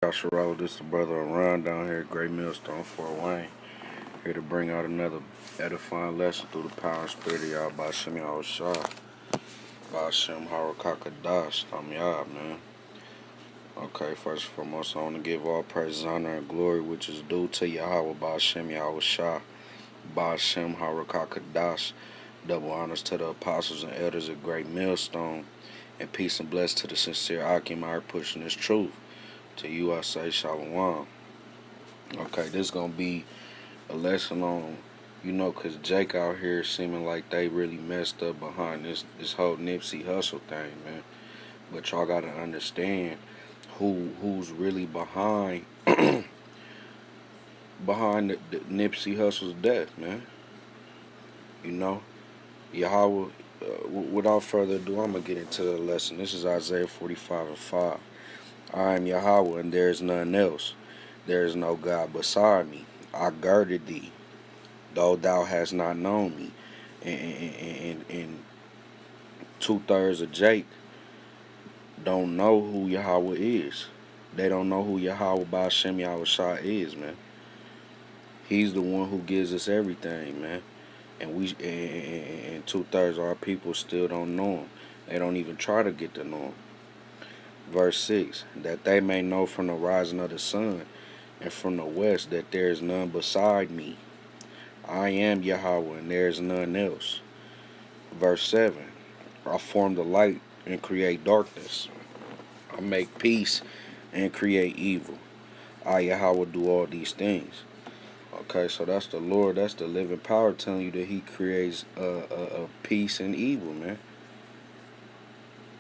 Yahawashi, this the brother Ron down here at Great Millstone, Fort Wayne. Here to bring out another edifying lesson through the power and spirit of Yahawashi. Bashem Harakakadash. I'm Yah, man. Okay, first and foremost, I want to give all praise, honor, and glory which is due to Yahweh Bashem Yahawashi. Bashem Harakakadash. Double honors to the apostles and elders of Great Millstone. And peace and bless to the sincere Akim out pushing this truth. To you I say Shalom. Okay, this gonna be a lesson on, cause Jake out here seeming like they really messed up behind this whole Nipsey Hussle thing, man. But y'all gotta understand who's really behind the Nipsey Hussle's death, man. Yahweh. Without further ado, I'm gonna get into the lesson. This is Isaiah 45:5. I am Yahweh, and there is none else. There is no God beside me. I girded thee, though thou hast not known me. And 2/3 of Jake don't know who Yahweh is. They don't know who Yahweh Ba'Shem Yahawashi is, man. He's the one who gives us everything, man. And 2/3 of our people still don't know him. They don't even try to get to know him. Verse 6, that they may know from the rising of the sun and from the west that there is none beside me. I am Yahweh, and there is none else. Verse 7, I form the light and create darkness. I make peace and create evil. I, Yahweh, do all these things. Okay, so that's the Lord, that's the living power telling you that he creates peace and evil, man.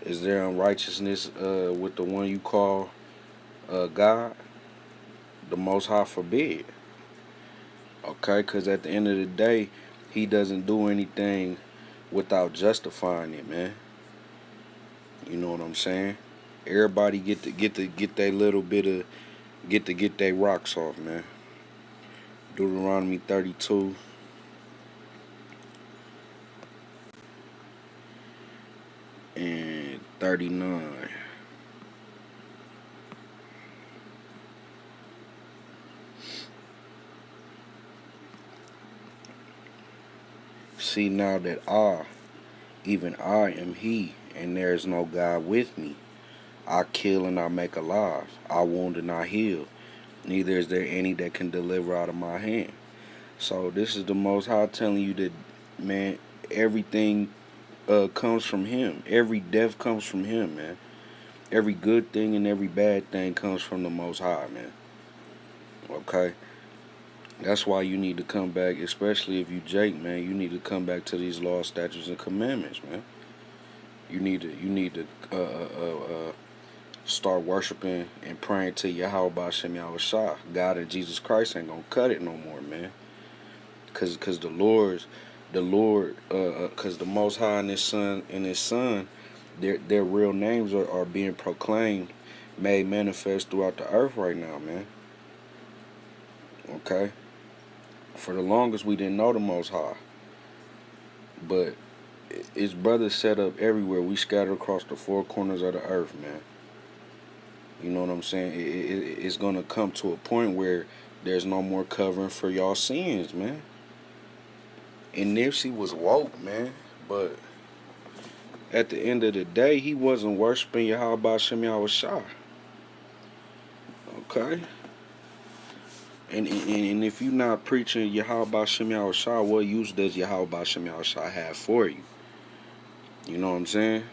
Is there unrighteousness with the one you call God? The Most High forbid. Okay, because at the end of the day, he doesn't do anything without justifying it, man. You know what I'm saying? Everybody get their little bit of get their rocks off, man. Deuteronomy 32. And 39. See now that I, even I, am he, and there is no God with me. I kill and I make alive. I wound and I heal. Neither is there any that can deliver out of my hand. So this is the Most High telling you that, man, everything comes from him. Every death comes from him, man. Every good thing and every bad thing comes from the Most High, man. Okay? That's why you need to come back, especially if you Jake, man. You need to come back to these laws, statutes, and commandments, man. You need to start worshiping and praying to Yahweh Ba'Shem Yahawashi. God and Jesus Christ ain't gonna cut it no more, man. Cause the Lord, cause the Most High and His Son, their real names are being proclaimed, made manifest throughout the earth right now, man. Okay. For the longest, we didn't know the Most High, but His brothers set up everywhere. We scattered across the four corners of the earth, man. You know what I'm saying? It's gonna come to a point where there's no more covering for y'all sins, man. And Nipsey was woke, man, but at the end of the day, he wasn't worshiping Yahweh Ba'Shem Yahawashi. Okay? And if you're not preaching Yahweh Ba'Shem Yahawashi, what use does Yahweh Ba'Shem Yahawashi have for you? You know what I'm saying?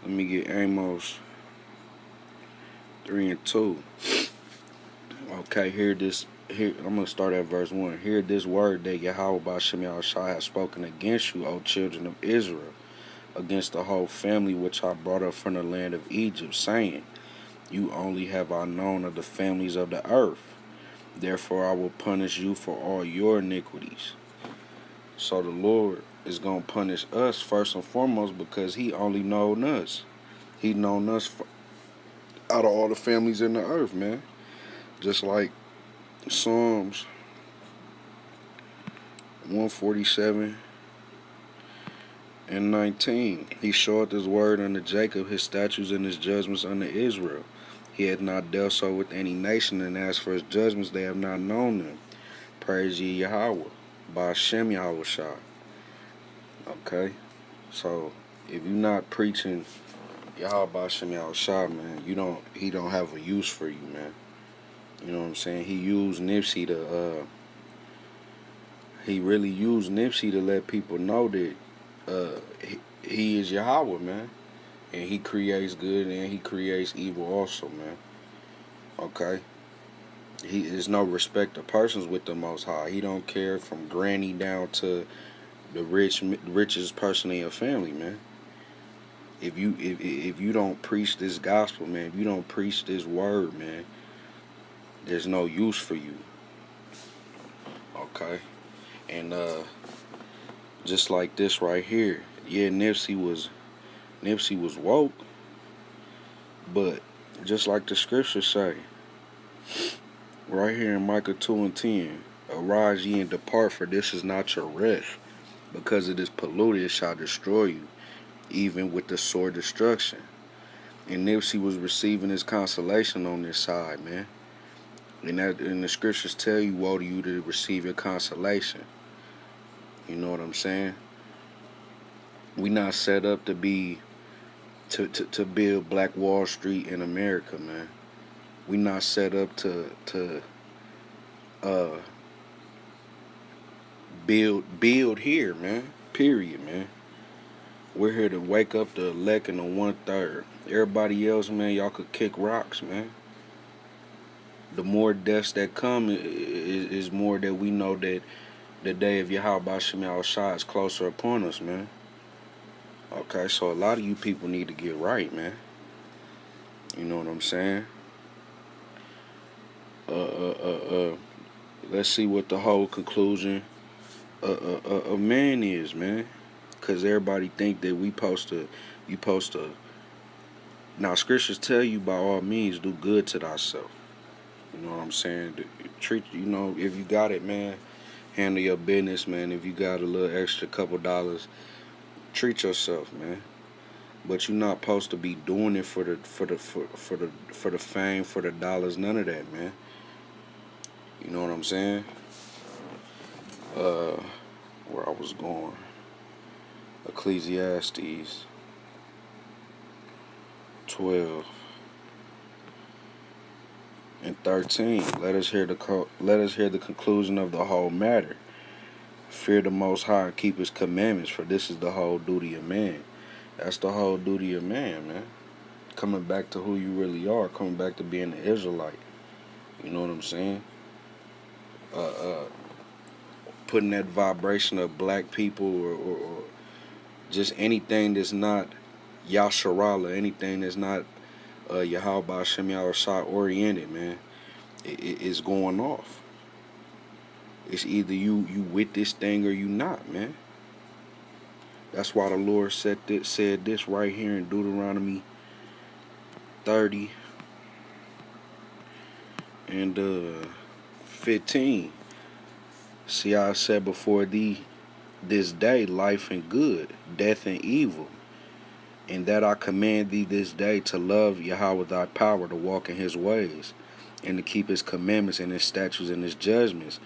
Let me get Amos 3:2. Okay, here I'm gonna start at verse 1. Hear this word that Yahweh Ba'Shem Yahawashi has spoken against you, O children of Israel, against the whole family which I brought up from the land of Egypt, saying, you only have I known of the families of the earth. Therefore I will punish you for all your iniquities. So the Lord is going to punish us first and foremost because he only known us. He known us out of all the families in the earth, man. Just like Psalms 147 and 19. He showed his word unto Jacob, his statutes and his judgments unto Israel. He hath not dealt so with any nation, and as for his judgments, they have not known them. Praise ye Yahweh, by Hashem Yahawashi. Okay? So, if you're not preaching Yahweh by Hashem Yahawashi, man, he don't have a use for you, man. You know what I'm saying? He really used Nipsey to let people know that he is Yahweh, man. And he creates good and he creates evil also, man. Okay? He is no respect of persons with the Most High. He don't care from granny down to the richest person in your family, man. If you don't preach this gospel, man, if you don't preach this word, man, there's no use for you. Okay? And just like this right here, yeah, Nipsey was woke, but just like the scriptures say, right here in Micah 2:10, arise ye and depart, for this is not your rest, because it is polluted, it shall destroy you, even with the sword destruction. And Nipsey was receiving his consolation on this side, man. And the scriptures tell you, woe to you to receive your consolation. You know what I'm saying? We not set up to be to build Black Wall Street in America, man. We not set up to build here, man. Period, man. We're here to wake up the elect and the 1/3. Everybody else, man, y'all could kick rocks, man. The more deaths that come is more that we know that the day of Yahweh Shemel Shah is closer upon us, man. Okay, so a lot of you people need to get right, man. You know what I'm saying? Let's see what the whole conclusion of man is, man. Cause everybody think that you supposed to. Now scriptures tell you by all means do good to thyself. You know what I'm saying? Treat, if you got it, man, handle your business, man. If you got a little extra couple dollars, treat yourself, man. But you're not supposed to be doing it for the fame, for the dollars, none of that, man. You know what I'm saying? Where I was going. Ecclesiastes 12 and 13. Let us hear the conclusion of the whole matter. Fear the Most High and keep His commandments, for this is the whole duty of man. That's the whole duty of man, man. Coming back to who you really are, coming back to being an Israelite. You know what I'm saying? Putting that vibration of black people or just anything that's not Yasharala, anything that's not Yahweh Hashem Yahawashi oriented, man, it's going off. It's either you with this thing or you not, man. That's why the Lord said this right here in Deuteronomy 30 and 15. See, I said before thee this day life and good, death and evil, and that I command thee this day to love Yahweh thy power, to walk in His ways, and to keep His commandments and His statutes and His judgments,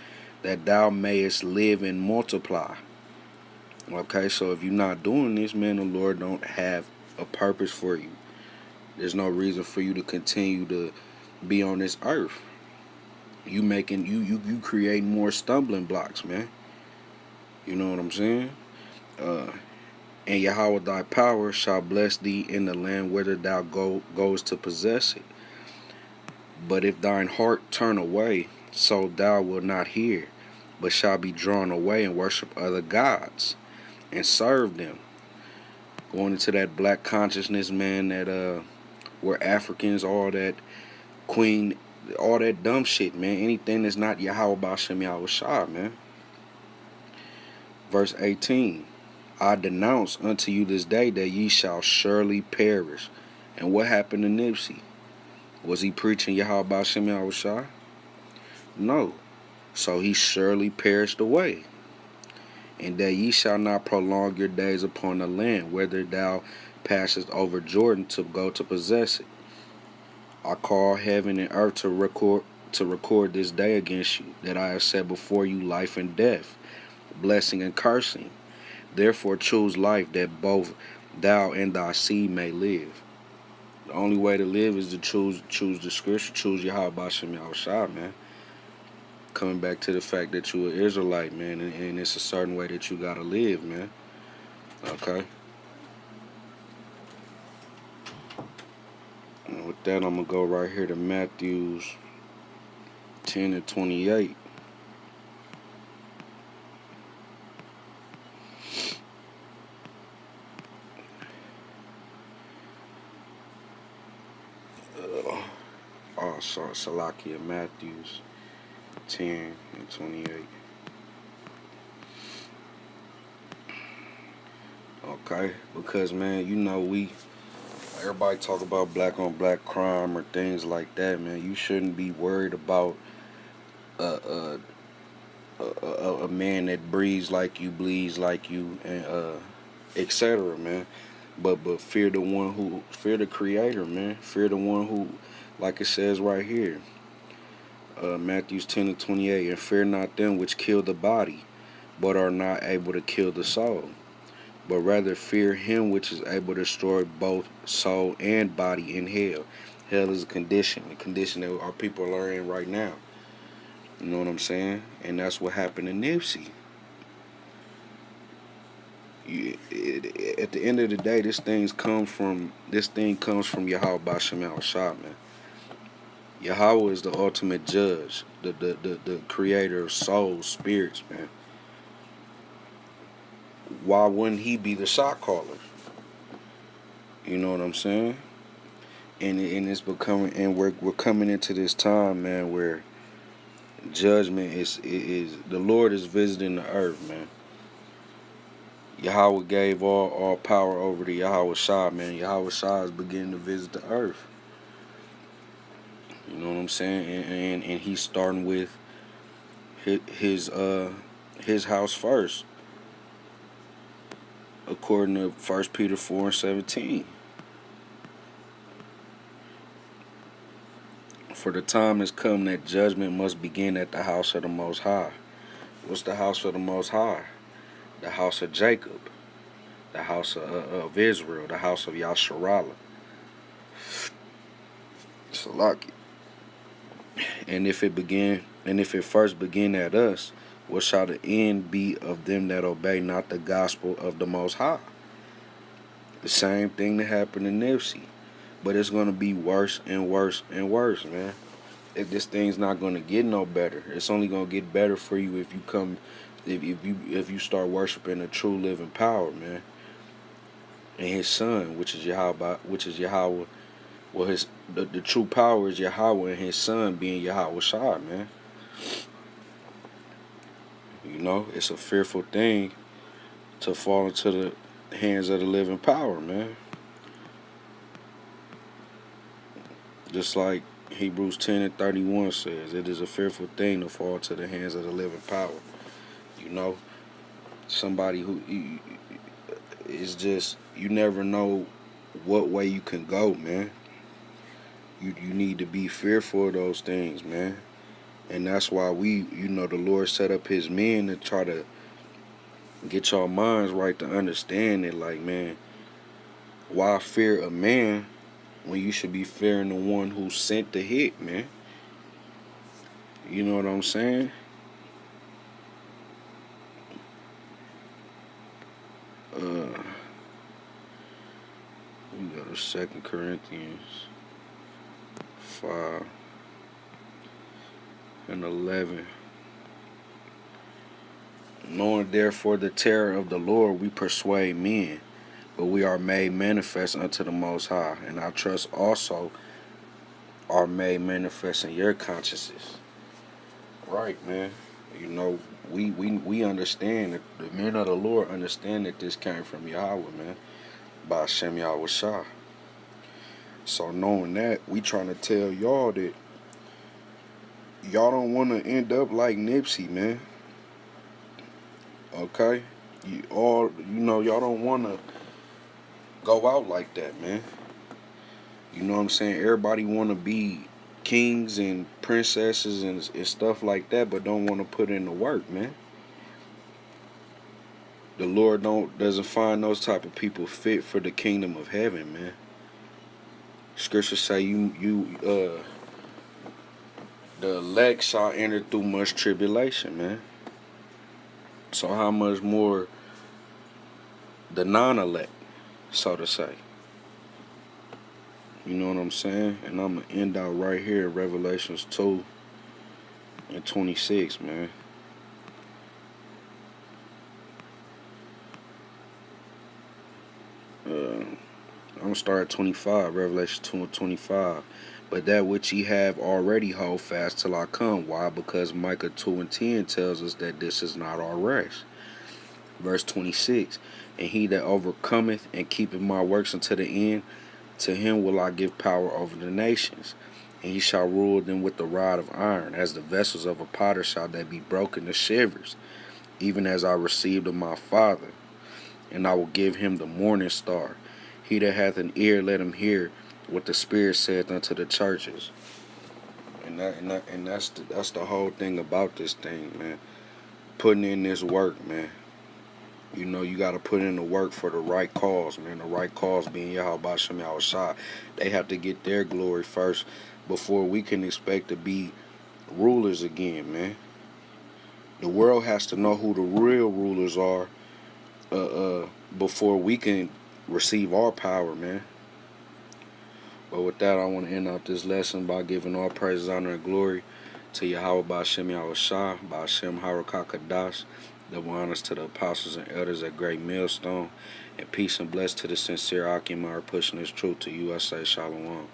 that thou mayest live and multiply. Okay, so if you're not doing this, man, the Lord don't have a purpose for you. There's no reason for you to continue to be on this earth. You creating more stumbling blocks, man. You know what I'm saying? And Yahweh thy power shall bless thee in the land whither thou goes to possess it. But if thine heart turn away, so thou wilt not hear, but shall be drawn away and worship other gods and serve them. Going into that black consciousness, man, that we're Africans, all that queen, all that dumb shit, man. Anything that's not Yahweh B'Shem Yahawashi, man. Verse 18. I denounce unto you this day that ye shall surely perish. And what happened to Nipsey? Was he preaching Yahweh B'Shem Yahawashi? No. So he surely perished away. And that ye shall not prolong your days upon the land, whether thou passest over Jordan to go to possess it. I call heaven and earth to record this day against you, that I have set before you life and death, blessing and cursing. Therefore choose life, that both thou and thy seed may live. The only way to live is to choose the scripture, choose Yahawashi Yahawashi, man. Coming back to the fact that you an Israelite, man, and it's a certain way that you gotta live, man. Okay. And with that, I'm gonna go right here to Matthew's 10 and 28. Sorry, Salakia, Matthew's 10 and 28. Okay, because man, everybody talk about black on black crime or things like that, man. You shouldn't be worried about a a man that breathes like you, bleeds like you, and etc. Man. But fear the Creator, man. Fear the one who, like it says right here, Matthew's 10 and 28, and fear not them which kill the body, but are not able to kill the soul, but rather fear him which is able to destroy both soul and body in hell. Hell is a condition that our people are in right now. You know what I'm saying? And that's what happened to Nipsey. At the end of the day, this thing comes from Yahweh Bashem Yahawashi, man. Yahweh is the ultimate judge, the creator of souls, spirits, man. Why wouldn't he be the shot caller? You know what I'm saying? And it's becoming, and we're coming into this time, man, where judgment is the Lord is visiting the earth, man. Yahweh gave all power over to Yahawashi, man. Yahawashi is beginning to visit the earth. You know what I'm saying? And he's starting with his house first, according to 1 Peter 4 and 17. For the time has come that judgment must begin at the house of the Most High. What's the house of the Most High? The house of Jacob, the house of Israel, the house of Yasharallah. Salaki. And if it first begin at us, what shall the end be of them that obey not the gospel of the Most High? The same thing that happened to Nipsey, but it's gonna be worse and worse and worse, man. This thing's not gonna get no better. It's only gonna get better for you if you come, if you start worshiping the true living power, man, and His Son, which is Yahweh. Well, the true power is Yahweh, and His Son being Yahawashi, man. You know, it's a fearful thing to fall into the hands of the living power, man. Just like Hebrews 10 and 31 says, it is a fearful thing to fall into the hands of the living power. You know, somebody who is just, you never know what way you can go, man. You need to be fearful of those things, man. And that's why the Lord set up His men to try to get your minds right, to understand it. Like, man, why fear a man when you should be fearing the one who sent the hit, man? You know what I'm saying? We go to 2 Corinthians 5 and 11. Knowing therefore the terror of the Lord, we persuade men, but we are made manifest unto the Most High, and our trust also are made manifest in your consciences. Right, man. You know, we understand that the men of the Lord understand that this came from Yahweh, man, by Hashem Yahawashi. So knowing that, we trying to tell y'all that y'all don't want to end up like Nipsey, man. Okay? Y'all don't want to go out like that, man. You know what I'm saying? Everybody want to be kings and princesses and stuff like that, but don't want to put in the work, man. The Lord doesn't find those type of people fit for the kingdom of heaven, man. Scriptures say the elect shall enter through much tribulation, man. So how much more the non-elect, so to say? You know what I'm saying? And I'm gonna end out right here in Revelations 2:26, man. I'm gonna start at 25, Revelation 2:25. But that which ye have already hold fast till I come. Why? Because Micah 2:10 tells us that this is not our rest. Verse 26. And he that overcometh and keepeth my works unto the end, to him will I give power over the nations. And he shall rule them with the rod of iron. As the vessels of a potter shall they be broken to shivers, even as I received of my Father. And I will give him the morning star. He that hath an ear, let him hear what the Spirit saith unto the churches. And that's the whole thing about this thing, man. Putting in this work, man. You know, you got to put in the work for the right cause, man. The right cause being Yahawashi. They have to get their glory first before we can expect to be rulers again, man. The world has to know who the real rulers are before we can receive our power, man. But with that, I want to end out this lesson by giving all praises, honor, and glory to Yahweh Ba'Shem Yahawashi, Ba'Shem Harakakadash. Double honors to the apostles and elders at Great Millstone. And peace and bless to the sincere Akim pushing this truth to USA. Shalom.